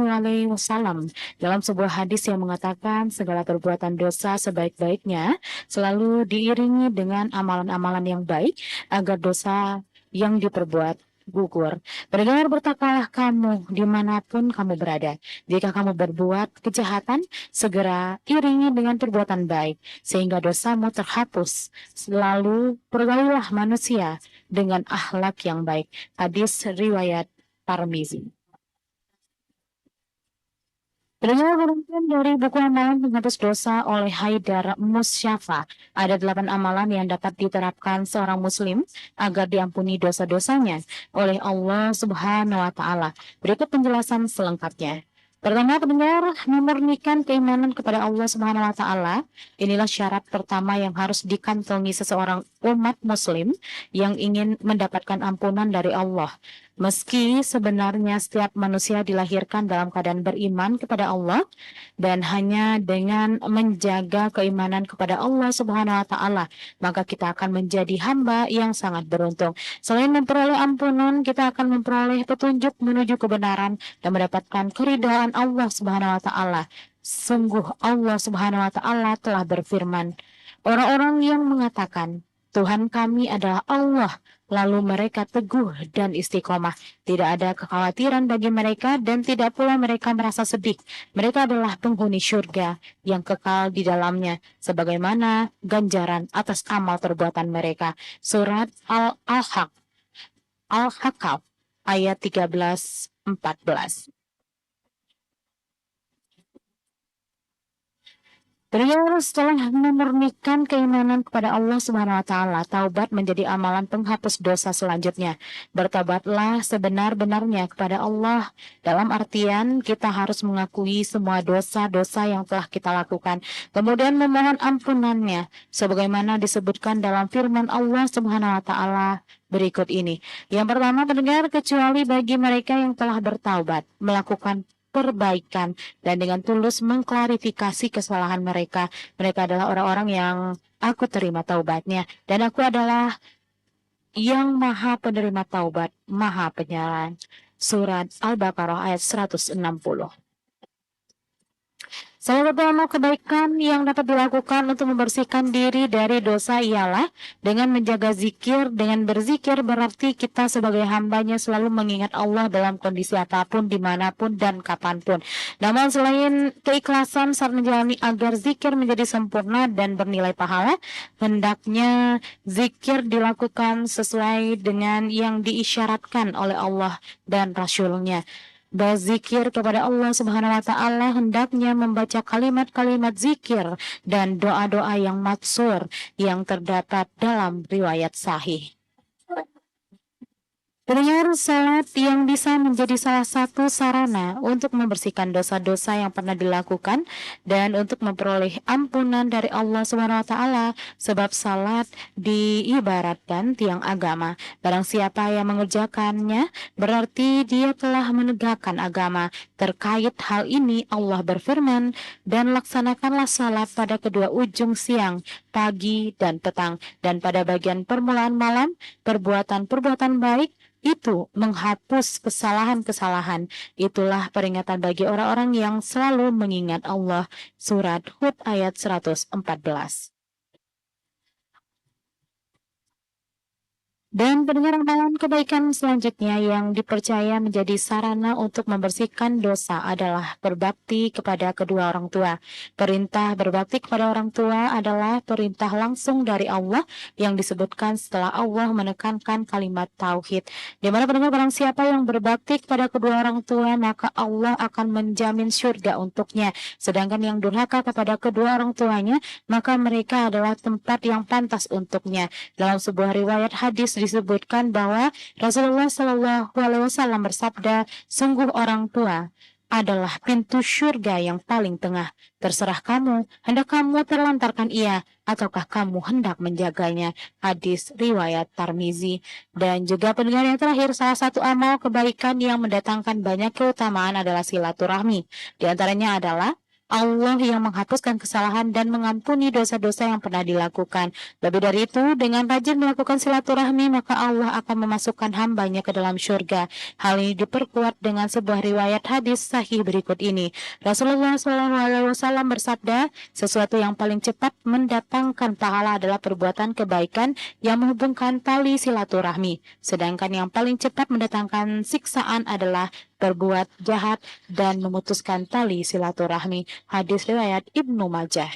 Shallallahu Alaihi Wasallam dalam sebuah hadis yang mengatakan segala perbuatan dosa sebaik-baiknya selalu diiringi dengan amalan-amalan yang baik agar dosa yang diperbuat gugur. Pendengar, bertakwalah kamu dimanapun kamu berada. Jika kamu berbuat kejahatan, segera iringi dengan perbuatan baik sehingga dosamu terhapus. Selalu pergaulilah manusia dengan akhlak yang baik. Hadis riwayat Tirmizi. Pendengar penonton dari buku amalan penghapus dosa oleh Haidar Musyafa. Ada 8 amalan yang dapat diterapkan seorang muslim agar diampuni dosa-dosanya oleh Allah Subhanahu wa taala. Berikut penjelasan selengkapnya. Pertama, pendengar, memurnikan keimanan kepada Allah Subhanahu wa taala. Inilah syarat pertama yang harus dikantongi seseorang umat muslim yang ingin mendapatkan ampunan dari Allah. Meski sebenarnya setiap manusia dilahirkan dalam keadaan beriman kepada Allah dan hanya dengan menjaga keimanan kepada Allah Subhanahu wa taala, maka kita akan menjadi hamba yang sangat beruntung. Selain memperoleh ampunan, kita akan memperoleh petunjuk menuju kebenaran dan mendapatkan keridhaan Allah Subhanahu wa taala. Sungguh Allah Subhanahu wa taala telah berfirman, orang-orang yang mengatakan Tuhan kami adalah Allah, lalu mereka teguh dan istiqomah. Tidak ada kekhawatiran bagi mereka dan tidak pula mereka merasa sedih. Mereka adalah penghuni surga yang kekal di dalamnya, sebagaimana ganjaran atas amal perbuatan mereka. Surat Al-Ahqaf ayat 13-14. Beliau setelah memurnikan keimanan kepada Allah Subhanahu wa taala, taubat menjadi amalan penghapus dosa selanjutnya. Bertobatlah sebenar-benarnya kepada Allah. Dalam artian kita harus mengakui semua dosa-dosa yang telah kita lakukan, kemudian memohon ampunannya sebagaimana disebutkan dalam firman Allah Subhanahu wa taala berikut ini. Yang pertama, pendengar, kecuali bagi mereka yang telah bertaubat, melakukan perbaikan dan dengan tulus mengklarifikasi kesalahan mereka. Mereka adalah orang-orang yang aku terima taubatnya dan aku adalah yang maha penerima taubat, maha penyayang. Surat Al-Baqarah ayat 160. Salah satu amal kebaikan yang dapat dilakukan untuk membersihkan diri dari dosa ialah dengan menjaga zikir. Dengan berzikir berarti kita sebagai hambanya selalu mengingat Allah dalam kondisi apapun, dimanapun, dan kapanpun. Namun selain keikhlasan saat menjalani agar zikir menjadi sempurna dan bernilai pahala, hendaknya zikir dilakukan sesuai dengan yang diisyaratkan oleh Allah dan Rasul-Nya. Berzikir kepada Allah Subhanahu wa taala hendaknya membaca kalimat-kalimat zikir dan doa-doa yang matsur yang terdapat dalam riwayat sahih. Pendengar, salat yang bisa menjadi salah satu sarana untuk membersihkan dosa-dosa yang pernah dilakukan dan untuk memperoleh ampunan dari Allah Subhanahu wa taala, sebab salat diibaratkan tiang agama. Barang siapa yang mengerjakannya berarti dia telah menegakkan agama. Terkait hal ini Allah berfirman, dan laksanakanlah salat pada kedua ujung siang, pagi dan petang, dan pada bagian permulaan malam. Perbuatan-perbuatan baik itu menghapus kesalahan-kesalahan. Itulah peringatan bagi orang-orang yang selalu mengingat Allah. Surat Hud ayat 114. Dan pendengar, amalan kebaikan selanjutnya yang dipercaya menjadi sarana untuk membersihkan dosa adalah berbakti kepada kedua orang tua. Perintah berbakti kepada orang tua adalah perintah langsung dari Allah yang disebutkan setelah Allah menekankan kalimat tauhid. Di mana pendengar, barang siapa yang berbakti kepada kedua orang tua, maka Allah akan menjamin surga untuknya. Sedangkan yang durhaka kepada kedua orang tuanya, maka mereka adalah tempat yang pantas untuknya. Dalam sebuah riwayat hadis disebutkan bahwa Rasulullah Shallallahu Alaihi Wasallam bersabda, sungguh orang tua adalah pintu surga yang paling tengah. Terserah kamu, hendak kamu terlantarkan ia, ataukah kamu hendak menjaganya. Hadis riwayat Tirmizi. Dan juga pendengar yang terakhir, salah satu amal kebaikan yang mendatangkan banyak keutamaan adalah silaturahmi. Di antaranya adalah Allah yang menghapuskan kesalahan dan mengampuni dosa-dosa yang pernah dilakukan. Lebih dari itu, dengan rajin melakukan silaturahmi, maka Allah akan memasukkan hambanya ke dalam surga. Hal ini diperkuat dengan sebuah riwayat hadis sahih berikut ini. Rasulullah SAW bersabda, sesuatu yang paling cepat mendatangkan pahala adalah perbuatan kebaikan yang menghubungkan tali silaturahmi. Sedangkan yang paling cepat mendatangkan siksaan adalah berbuat jahat dan memutuskan tali silaturahmi. Hadis riwayat Ibnu Majah.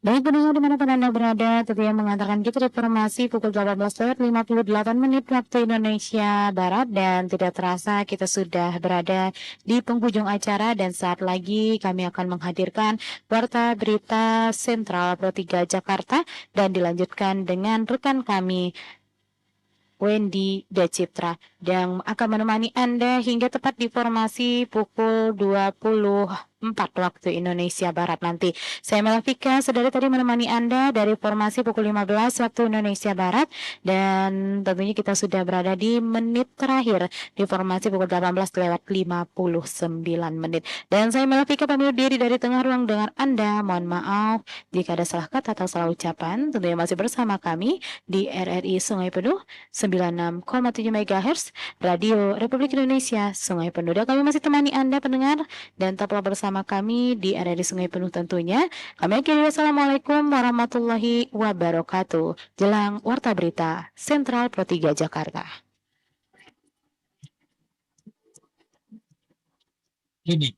Baik pendengar dimanapun Anda berada, tentunya mengantarkan kita informasi pukul 18:58 waktu Indonesia Barat dan tidak terasa kita sudah berada di penghujung acara dan saat lagi kami akan menghadirkan Warta Berita Sentral Pro 3 Jakarta dan dilanjutkan dengan rekan kami Wendy Daciptra yang akan menemani Anda hingga tepat di formasi pukul 24 waktu Indonesia Barat nanti. Saya Melafika, saudara tadi menemani Anda dari formasi pukul 15 waktu Indonesia Barat dan tentunya kita sudah berada di menit terakhir di formasi pukul 18:59. Dan saya Melafika pamit diri dari tengah ruang dengar Anda. Mohon maaf jika ada salah kata atau salah ucapan. Tentunya masih bersama kami di RRI Sungai Penuh 96,7 MHz Radio Republik Indonesia Sungai Penuh. Dan kami masih temani Anda pendengar dan tetaplah bersama kami di RRI Sungai Penuh tentunya. Kami akhiri wassalamualaikum warahmatullahi wabarakatuh. Jelang Warta Berita Sentral Pro 3 Jakarta. Ini